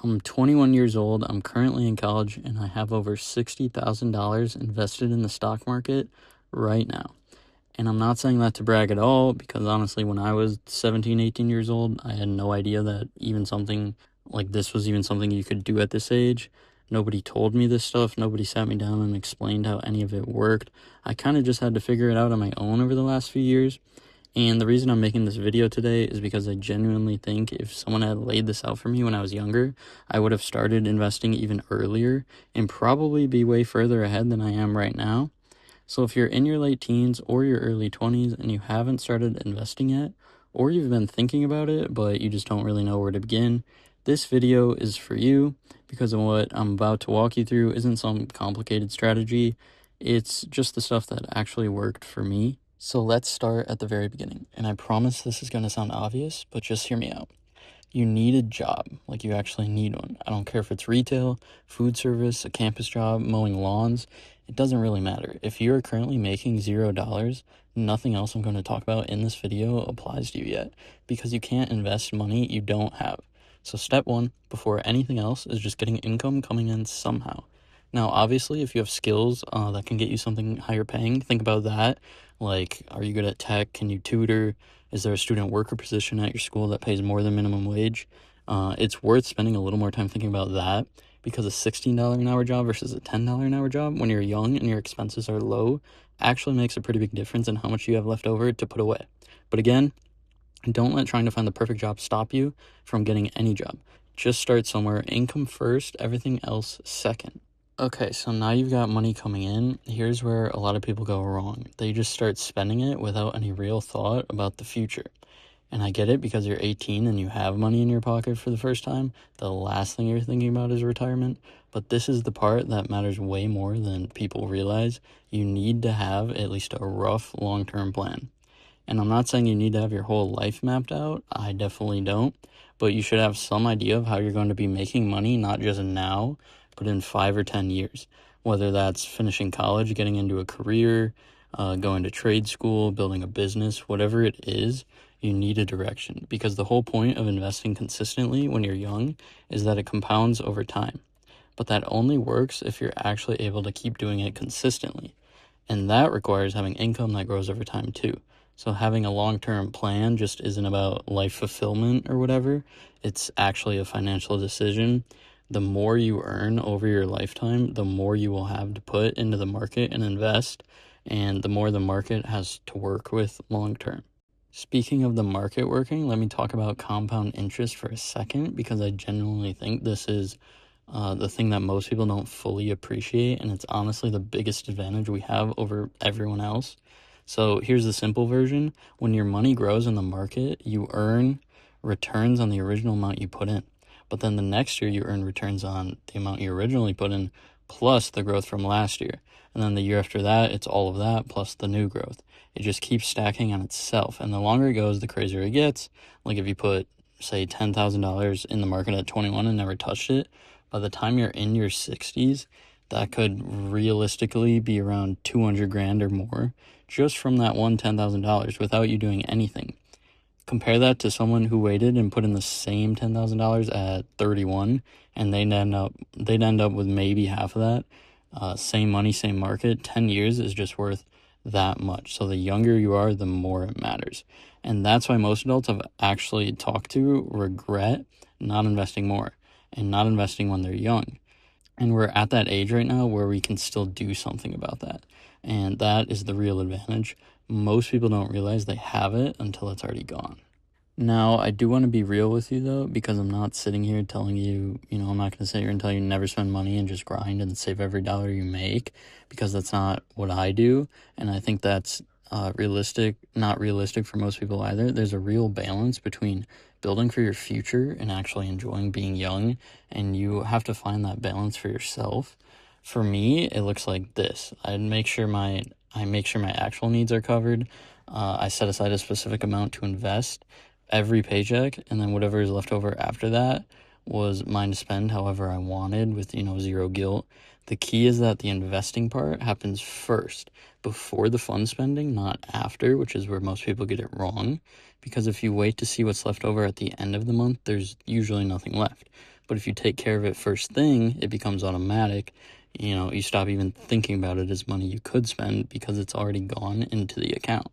I'm 21 years old. I'm currently in college and I have over $60,000 invested in the stock market right now. And I'm not saying that to brag at all because honestly, when I was 17, 18 years old, I had no idea that even something like this was even something you could do at this age. Nobody told me this stuff. Nobody sat me down and explained how any of it worked. I kind of just had to figure it out on my own over the last few years. And the reason I'm making this video today is because I genuinely think if someone had laid this out for me when I was younger, I would have started investing even earlier and probably be way further ahead than I am right now. So if you're in your late teens or your early 20s and you haven't started investing yet, or you've been thinking about it, but you just don't really know where to begin, this video is for you because of what I'm about to walk you through isn't some complicated strategy. It's just the stuff that actually worked for me. So let's start at the very beginning. And I promise this is going to sound obvious, but just hear me out. You need a job, like you actually need one. I don't care if it's retail, food service, a campus job, mowing lawns. It doesn't really matter. If you're currently making $0, nothing else I'm going to talk about in this video applies to you yet because you can't invest money you don't have. So step one, before anything else, is just getting income coming in somehow. Now, obviously, if you have skills that can get you something higher paying, think about that. Like, are you good at tech? Can you tutor? Is there a student worker position at your school that pays more than minimum wage? It's worth spending a little more time thinking about that because a $16 an hour job versus a $10 an hour job when you're young and your expenses are low actually makes a pretty big difference in how much you have left over to put away. But again, don't let trying to find the perfect job stop you from getting any job. Just start somewhere. Income first, everything else second. Okay, so now you've got money coming in. Here's where a lot of people go wrong. They just start spending it without any real thought about the future. And I get it because you're 18 and you have money in your pocket for the first time. The last thing you're thinking about is retirement. But this is the part that matters way more than people realize. You need to have at least a rough long-term plan. And I'm not saying you need to have your whole life mapped out. I definitely don't. But you should have some idea of how you're going to be making money, not just now, but in 5 or 10 years. Whether that's finishing college, getting into a career, going to trade school, building a business, whatever it is, you need a direction. Because the whole point of investing consistently when you're young is that it compounds over time. But that only works if you're actually able to keep doing it consistently. And that requires having income that grows over time too. So having a long-term plan just isn't about life fulfillment or whatever. It's actually a financial decision. The more you earn over your lifetime, the more you will have to put into the market and invest, and the more the market has to work with long-term. Speaking of the market working, let me talk about compound interest for a second because I genuinely think this is the thing that most people don't fully appreciate, and it's honestly the biggest advantage we have over everyone else. So here's the simple version. When your money grows in the market, you earn returns on the original amount you put in. But then the next year you earn returns on the amount you originally put in plus the growth from last year. And then the year after that, it's all of that plus the new growth. It just keeps stacking on itself. And the longer it goes, the crazier it gets. Like if you put, say, $10,000 in the market at 21 and never touched it, by the time you're in your 60s, that could realistically be around 200 grand or more just from that one $10,000 without you doing anything. Compare that to someone who waited and put in the same $10,000 at 31 and they'd end up with maybe half of that. Same money, same market. 10 years is just worth that much. So the younger you are, the more it matters. And that's why most adults I've actually talked to regret not investing more and not investing when they're young. And we're at that age right now where we can still do something about that. And that is the real advantage. Most people don't realize they have it until it's already gone. Now, I do want to be real with you, though, because I'm not sitting here telling you, I'm not going to sit here and tell you never spend money and just grind and save every dollar you make, because that's not what I do. And I think that's not realistic for most people either. There's a real balance between building for your future and actually enjoying being young, and you have to find that balance for yourself. For me, it looks like this. I make sure my actual needs are covered. I set aside a specific amount to invest every paycheck, and then whatever is left over after that was mine to spend however I wanted with, zero guilt. The key is that the investing part happens first, before the fun spending, not after, which is where most people get it wrong. Because if you wait to see what's left over at the end of the month, there's usually nothing left. But if you take care of it first thing, it becomes automatic. You stop even thinking about it as money you could spend because it's already gone into the account.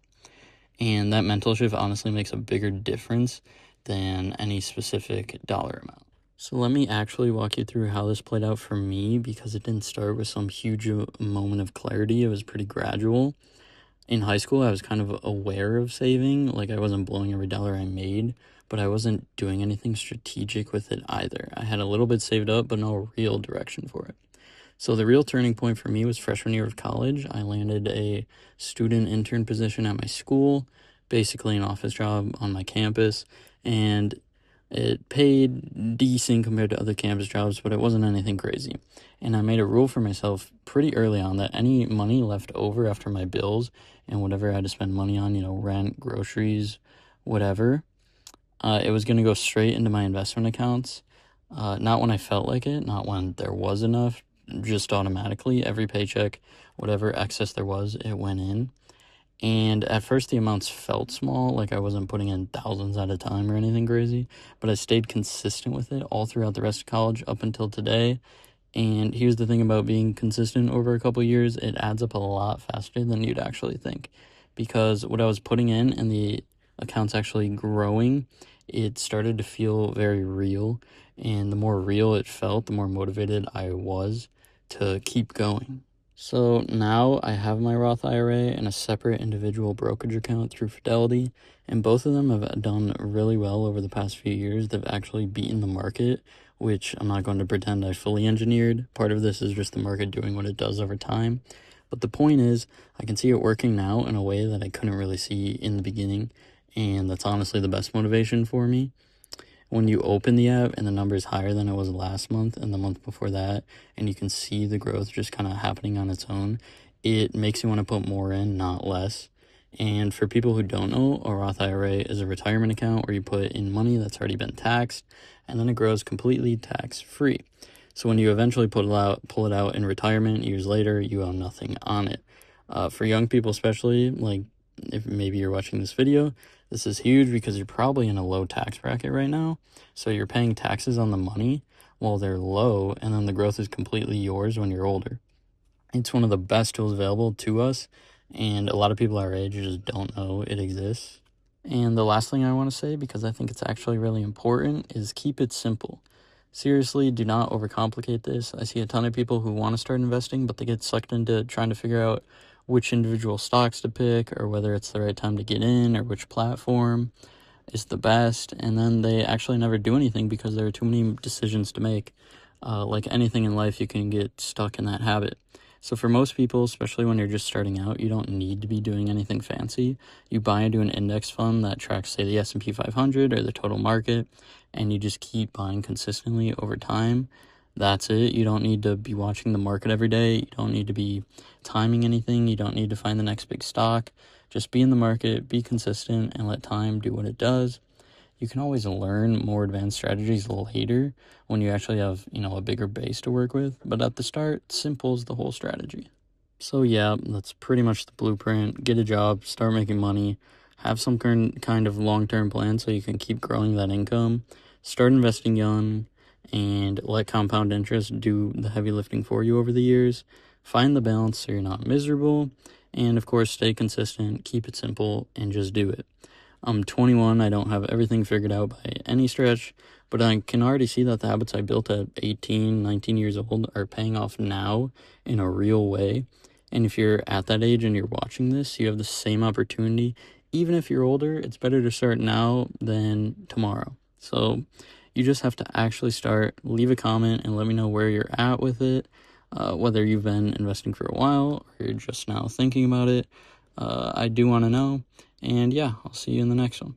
And that mental shift honestly makes a bigger difference than any specific dollar amount. So let me actually walk you through how this played out for me, because it didn't start with some huge moment of clarity. It was pretty gradual. In high school, I was kind of aware of saving. Like, I wasn't blowing every dollar I made, but I wasn't doing anything strategic with it either. I had a little bit saved up, but no real direction for it. So the real turning point for me was freshman year of college. I landed a student intern position at my school, basically an office job on my campus, and it paid decent compared to other campus jobs, but it wasn't anything crazy. And I made a rule for myself pretty early on that any money left over after my bills and whatever I had to spend money on, rent, groceries, whatever, it was going to go straight into my investment accounts. Not when I felt like it, not when there was enough, just automatically. Every paycheck, whatever excess there was, it went in. And at first the amounts felt small, like I wasn't putting in thousands at a time or anything crazy, but I stayed consistent with it all throughout the rest of college up until today. And here's the thing about being consistent over a couple years, it adds up a lot faster than you'd actually think, because what I was putting in and the accounts actually growing, it started to feel very real. And the more real it felt, the more motivated I was to keep going. So now I have my Roth IRA and a separate individual brokerage account through Fidelity, and both of them have done really well over the past few years. They've actually beaten the market, which I'm not going to pretend I fully engineered. Part of this is just the market doing what it does over time. But the point is, I can see it working now in a way that I couldn't really see in the beginning, and that's honestly the best motivation for me. When you open the app and the number is higher than it was last month and the month before that, and you can see the growth just kind of happening on its own, it makes you want to put more in, not less. And for people who don't know, a Roth IRA is a retirement account where you put in money that's already been taxed, and then it grows completely tax-free. So when you eventually pull it out in retirement years later, you owe nothing on it. For young people especially, like if maybe you're watching this video, this is huge because you're probably in a low tax bracket right now. So you're paying taxes on the money while they're low, and then the growth is completely yours when you're older. It's one of the best tools available to us, and a lot of people our age just don't know it exists. And the last thing I want to say, because I think it's actually really important, is keep it simple. Seriously, do not overcomplicate this. I see a ton of people who want to start investing, but they get sucked into trying to figure out which individual stocks to pick, or whether it's the right time to get in, or which platform is the best, and then they actually never do anything because there are too many decisions to make. Like anything in life, you can get stuck in that habit. So for most people, especially when you're just starting out, you don't need to be doing anything fancy. You buy into an index fund that tracks, say, the S&P 500 or the total market, and you just keep buying consistently over time. That's it. You don't need to be watching the market every day. You don't need to be timing anything. You don't need to find the next big stock. Just be in the market, be consistent, and let time do what it does. You can always learn more advanced strategies later when you actually have, a bigger base to work with. But at the start, simple is the whole strategy. So yeah, that's pretty much the blueprint. Get a job, start making money, have some kind of long-term plan so you can keep growing that income, start investing young, and let compound interest do the heavy lifting for you over the years. Find the balance so you're not miserable, and of course, stay consistent, keep it simple, and just do it. I'm 21, I don't have everything figured out by any stretch, but I can already see that the habits I built at 18, 19 years old are paying off now in a real way. And if you're at that age and you're watching this, you have the same opportunity. Even if you're older, it's better to start now than tomorrow. So you just have to actually start. Leave a comment and let me know where you're at with it, whether you've been investing for a while or you're just now thinking about it. I do want to know. And yeah, I'll see you in the next one.